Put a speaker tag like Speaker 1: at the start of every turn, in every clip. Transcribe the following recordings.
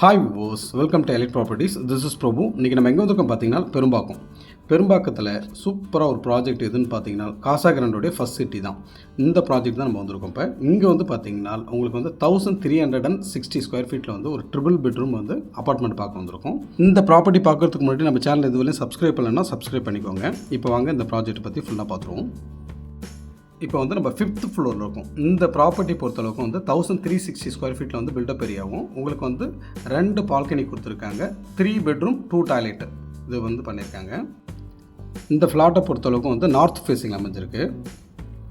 Speaker 1: Hi viewers, welcome to elite properties. This is Prabhu. இன்றைக்கி நம்ம எங்கே வந்திருக்கோம் பார்த்தீங்கன்னா பெரும்பாக்கத்தில் சூப்பராக ஒரு ப்ராஜெக்ட் எதுன்னு பார்த்தீங்கன்னா காசா கிராண்டோடைய ஃபஸ்ட் சிட்டி தான். இந்த ப்ராஜெக்ட் தான் நம்ம வந்திருக்கோம். இப்போ இங்கே வந்து பார்த்தீங்கன்னா உங்களுக்கு வந்து 1360 ஸ்கொயர் ஃபீட்டில் வந்து ஒரு ட்ரிபிள் பெட்ரூம் வந்து அப்பார்ட்மெண்ட் பார்க்க வந்திருக்கோம். இந்த ப்ராப்பர்ட்டி பார்க்குறதுக்கு முன்னாடி நம்ம சேனல் இதுவரையும் சப்ஸ்கிரைப் பண்ணலைன்னா சப்ஸ்கிரைப் பண்ணிக்கோங்க. இப்போ வாங்க இந்த ப்ராஜெக்ட் பற்றி ஃபுல்லாக பார்த்துருவோம். இப்போ வந்து நம்ம 5th ஃப்ளோரில் இருக்கும். இந்த ப்ராப்பர்ட்டி பொறுத்தளவுக்கு வந்து 1360 ஸ்கொயர் ஃபீட்டில் வந்து பில்டப் ஏரியாவும் உங்களுக்கு வந்து 2 பால்கனி கொடுத்துருக்காங்க. 3 பெட்ரூம் 2 டாய்லெட் இது வந்து பண்ணியிருக்காங்க. இந்த ஃப்ளாட்டை பொறுத்தளவுக்கு வந்து நார்த் ஃபேஸிங் அமைஞ்சிருக்கு.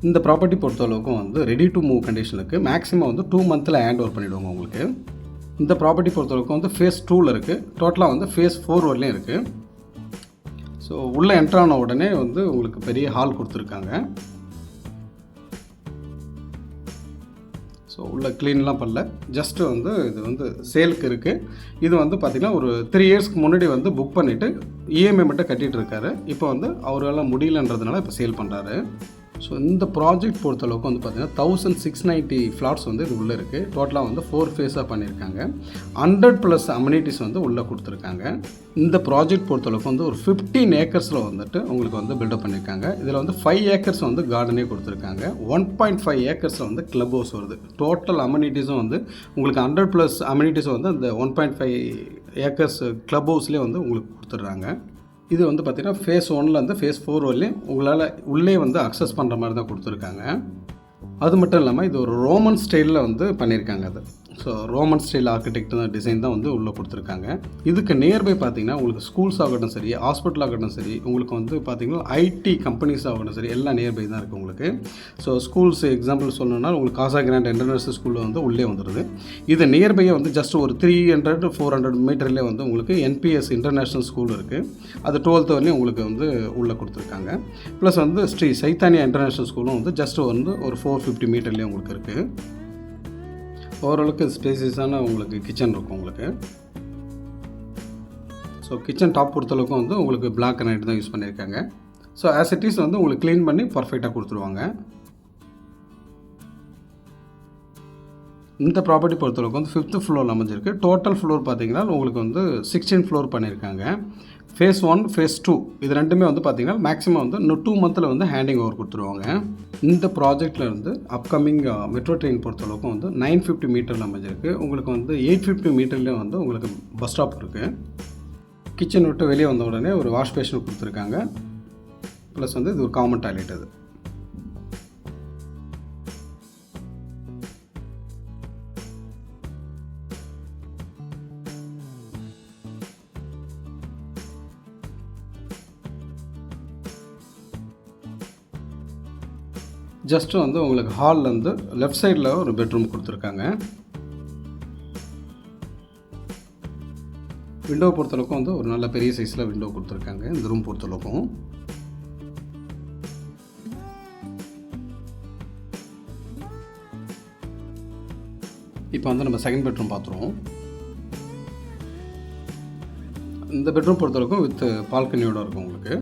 Speaker 1: இந்த ப்ராப்பர்ட்டி பொறுத்தளவுக்கும் வந்து ரெடி டு மூவ் கண்டிஷனுக்கு மேக்ஸிமம் வந்து 2 மந்தில் ஹேண்ட் ஓவர் பண்ணிவிடுவாங்க உங்களுக்கு. இந்த ப்ராப்பர்ட்டி பொறுத்தளவுக்கு வந்து ஃபேஸ் 2ல் இருக்குது. டோட்டலாக வந்து ஃபேஸ் 4 வரலையும் இருக்குது. ஸோ உள்ளே என்ட்ரான உடனே வந்து உங்களுக்கு பெரிய ஹால் கொடுத்துருக்காங்க. ஸோ உள்ள க்ளீன்லாம் பண்ணல, ஜஸ்ட்டு வந்து இது வந்து சேலுக்கு இருக்குது. இது வந்து பார்த்திங்கன்னா ஒரு 3 இயர்ஸ்க்கு முன்னாடி வந்து புக் பண்ணிவிட்டு இஎம்ஐ மட்டும் கட்டிகிட்டு இருக்காரு. இப்போ வந்து அவரால் முடியலன்றதுனால இப்போ சேல் பண்ணுறாரு. ஸோ இந்த ப்ராஜெக்ட் பொறுத்தளவுக்கு வந்து பார்த்திங்கன்னா 1690 ஃப்ளாட்ஸ் வந்து இது உள்ளே இருக்குது. டோட்டலாக வந்து 4 ஃபேஸாக பண்ணியிருக்காங்க. 100+ அம்யூனிட்டிஸ் வந்து உள்ளே கொடுத்துருக்காங்க. இந்த ப்ராஜெக்ட் பொறுத்தளவுக்கு வந்து ஒரு 15 ஏக்கர்ஸில் வந்துட்டு உங்களுக்கு வந்து பில்டப் பண்ணியிருக்காங்க. இதில் வந்து 5 ஏக்கர்ஸ் வந்து கார்டனே கொடுத்துருக்காங்க. 1.5 ஏக்கர்ஸில் வந்து கிளப் ஹவுஸ் வருது. டோட்டல் அம்யூனிட்டிஸும் வந்து உங்களுக்கு 100+ அம்யூனிட்டிஸும் வந்து அந்த 1.5 ஏக்கர்ஸ் கிளப் ஹவுஸ்லேயே வந்து உங்களுக்கு கொடுத்துட்றாங்க. இது வந்து பார்த்திங்கன்னா ஃபேஸ் 1லேருந்து ஃபேஸ் 4 வரலையும் உங்களால் உள்ளே வந்து அக்சஸ் பண்ணுற மாதிரி தான் கொடுத்துருக்காங்க. அது மட்டும் இல்லாமல் இது ஒரு ரோமன் ஸ்டைலில் வந்து பண்ணியிருக்காங்க. அது so Roman style architect design தான் வந்து உள்ளே கொடுத்துருக்காங்க. இதுக்கு நியர்பை பார்த்திங்கன்னா உங்களுக்கு ஸ்கூல்ஸ் ஆகட்டும் சரி, ஹாஸ்பிட்டல் ஆகட்டும் சரி, உங்களுக்கு வந்து பார்த்திங்கன்னா ஐடி கம்பெனிஸ் ஆகட்டும் சரி, எல்லாம் நியர்பை தான் இருக்குது உங்களுக்கு. ஸோ ஸ்கூல்ஸ் எக்ஸாம்பிள் சொல்லணும்னா உங்களுக்கு காசா கிராண்ட் இன்டர்நேஷனல் ஸ்கூலில் வந்து உள்ளே வந்துடுது. இது நியர்பையே வந்து ஜஸ்ட் ஒரு 300-400 மீட்டர்லேயே வந்து உங்களுக்கு என்பிஎஸ் இன்டர்நேஷ்னல் ஸ்கூல் இருக்குது. அது 12th வரலையும் உங்களுக்கு வந்து உள்ளே கொடுத்துருக்காங்க. ப்ளஸ் வந்து ஸ்ரீ சைத்தானியா இன்டர்நேஷ்னல் ஸ்கூலும் வந்து ஜஸ்ட் வந்து ஒரு 450 மீட்டர்லேயே உங்களுக்கு இருக்குது. ஓரளவுக்கு ஸ்பேசியஸான உங்களுக்கு கிச்சன் இருக்கும் உங்களுக்கு. ஸோ கிச்சன் டாப் பொறுத்தளவுக்கும் வந்து உங்களுக்கு பிளாக் கிரானைட் தான் யூஸ் பண்ணியிருக்காங்க. ஸோ ஆஸ் இட் இஸ் வந்து உங்களுக்கு க்ளீன் பண்ணி பர்ஃபெக்டாக கொடுத்துருவாங்க. இந்த ப்ராப்பர்ட்டி பொறுத்தளவுக்கு வந்து 5th ஃப்ளோர் அமைஞ்சிருக்கு. டோட்டல் ஃப்ளோர் பார்த்தீங்கன்னா உங்களுக்கு வந்து 16 ஃப்ளோர் பண்ணியிருக்காங்க. ஃபேஸ் 1 ஃபேஸ் 2 இது ரெண்டுமே வந்து பார்த்திங்கன்னா மேக்ஸிமம் வந்து இன்னும் 2 மந்தில் வந்து ஹேண்டிங் ஓவர் கொடுத்துருவாங்க. இந்த ப்ராஜெக்டில் இருந்து அப்கமிங் மெட்ரோ ட்ரெயின் பொறுத்தளவுக்கு வந்து 950 மீட்டரில் அமைஞ்சிருக்கு. உங்களுக்கு வந்து 850 மீட்டர்லேயே வந்து உங்களுக்கு பஸ் ஸ்டாப் இருக்குது. கிச்சன் விட்டு வெளியே வந்த உடனே ஒரு வாஷ் பேஷன் கொடுத்துருக்காங்க. ப்ளஸ் வந்து இது ஒரு காமன் டாய்லெட். அது ஜஸ்ட்டு வந்து உங்களுக்கு ஹாலில் வந்து லெஃப்ட் சைடில் ஒரு பெட்ரூம் கொடுத்துருக்காங்க. விண்டோ பொறுத்தளவுக்கும் வந்து ஒரு நல்ல பெரிய சைஸில் விண்டோ கொடுத்துருக்காங்க இந்த ரூம் பொறுத்தளவுக்கும். இப்போ வந்து நம்ம செகண்ட் பெட்ரூம் பார்த்துருவோம். இந்த பெட்ரூம் பொறுத்தளவுக்கும் வித் பால்கனியோடு இருக்கும் உங்களுக்கு.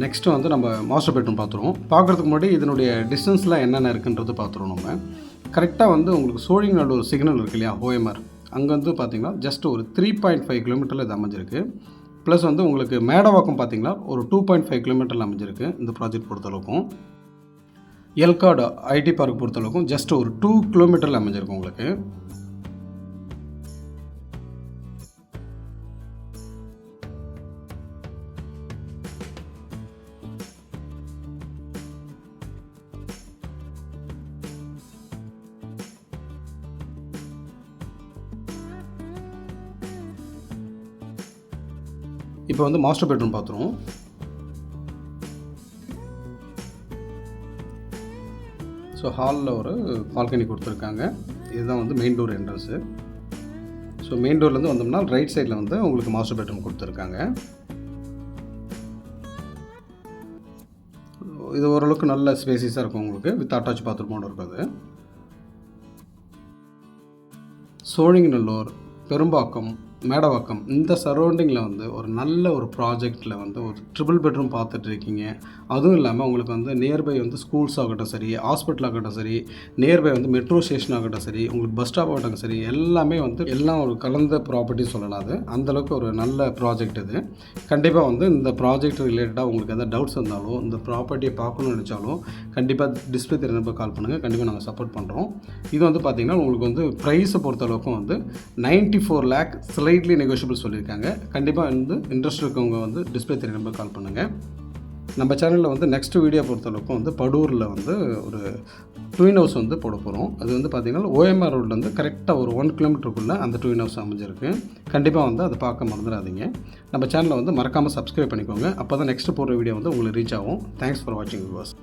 Speaker 1: நெக்ஸ்ட்டு வந்து நம்ம மாஸ்டர் பெட்ரூம் பார்த்துருவோம். பார்க்குறதுக்கு முன்னாடி இதனுடைய டிஸ்டன்ஸ்லாம் என்னென்ன இருக்குன்றது பார்த்துருவோம். நம்ம கரெக்டாக வந்து உங்களுக்கு சோழிங்கநல்லூர் சிக்னல் இருக்கு இல்லையா, ஓஎம்ஆர், அங்கே வந்து பார்த்திங்கன்னா ஜஸ்ட் ஒரு 3.5 கிலோமீட்டரில் இது அமைஞ்சிருக்கு. ப்ளஸ் வந்து உங்களுக்கு மேடவாக்கம் பார்த்திங்கன்னா ஒரு 2.5 கிலோமீட்டரில் அமைஞ்சிருக்கு இந்த ப்ராஜெக்ட் பொறுத்தளவுக்கும். எல்காடு ஐடி பார்க் பொறுத்தளவுக்கும் ஜஸ்ட் ஒரு 2 கிலோமீட்டரில் அமைஞ்சிருக்கு உங்களுக்கு. இப்போ வந்து மாஸ்டர் பெட்ரூம் பார்த்துருவோம். ஸோ ஹாலில் ஒரு பால்கனி கொடுத்துருக்காங்க. இதுதான் வந்து main door entrance. So main டோர்லேருந்து வந்தோம்னா ரைட் சைடில் வந்து உங்களுக்கு மாஸ்டர் பெட்ரூம் கொடுத்துருக்காங்க. இது ஓரளவுக்கு நல்ல ஸ்பேசிஸாக இருக்கும் உங்களுக்கு, வித் அட்டாச் பாத்ரூமோடு இருக்காது. சோழிங்கநல்லூர், பெரும்பாக்கம், மேடவாக்கம் இந்த சரௌண்டிங்கில் வந்து ஒரு நல்ல ஒரு ப்ராஜெக்டில் வந்து ஒரு ட்ரிபிள் பெட்ரூம் பார்த்துட்ருக்கீங்க. அதுவும் இல்லாமல் உங்களுக்கு வந்து நியர்பை வந்து ஸ்கூல்ஸ் ஆகட்டும் சரி, ஹாஸ்பிட்டல் ஆகட்டும் சரி, நியர்பை வந்து மெட்ரோ ஸ்டேஷன் ஆகட்டும் சரி, உங்களுக்கு பஸ் ஸ்டாப் ஆகட்டும் சரி, எல்லாமே வந்து எல்லாம் ஒரு கலந்த ப்ராப்பர்ட்டி சொல்லலாம். அது அந்தளவுக்கு ஒரு நல்ல ப்ராஜெக்ட் இது. கண்டிப்பாக வந்து இந்த ப்ராஜெக்ட் ரிலேட்டடாக உங்களுக்கு எதாவது டவுட்ஸ் இருந்தாலும், இந்த ப்ராப்பர்ட்டியை பார்க்கணும்னு நினச்சாலும் கண்டிப்பாக டிஸ்பிளே தெரிய நம்பர் கால் பண்ணுங்கள். கண்டிப்பாக நாங்கள் சப்போர்ட் பண்ணுறோம். இது வந்து பார்த்திங்கன்னா உங்களுக்கு வந்து ப்ரைஸை பொறுத்தளவுக்கும் வந்து 94 lakh ஸ்லைட்லி நெகோஷியபிள் சொல்லியிருக்காங்க. கண்டிப்பாக வந்து இன்ட்ரெஸ்ட் இருக்கவங்க வந்து டிஸ்பிளே தெரிய நம்பர் கால் பண்ணுங்கள். நம்ம சேனலில் வந்து நெக்ஸ்ட் வீடியோ பொறுத்தளவுக்கும் வந்து படூரில் வந்து ஒரு ட்வின் ஹவுஸ் வந்து போட போகிறோம். அது வந்து பார்த்திங்கன்னா OMR ரோட்லேருந்து கரெக்டாக ஒரு 1 கிலோமீட்டருக்குள்ளே அந்த ட்வின் ஹவுஸ் அமைஞ்சிருக்கு. கண்டிப்பாக வந்து அதை பார்க்க மறந்துடாதீங்க. நம்ம சேனலை வந்து மறக்காமல் சப்ஸ்கிரைப் பண்ணிக்கோங்க. அப்போ தான் நெக்ஸ்ட்டு போடுற வீடியோ வந்து உங்களுக்கு ரீச் ஆகும். தேங்க்ஸ் ஃபார் வாட்சிங் வியூவர்ஸ்.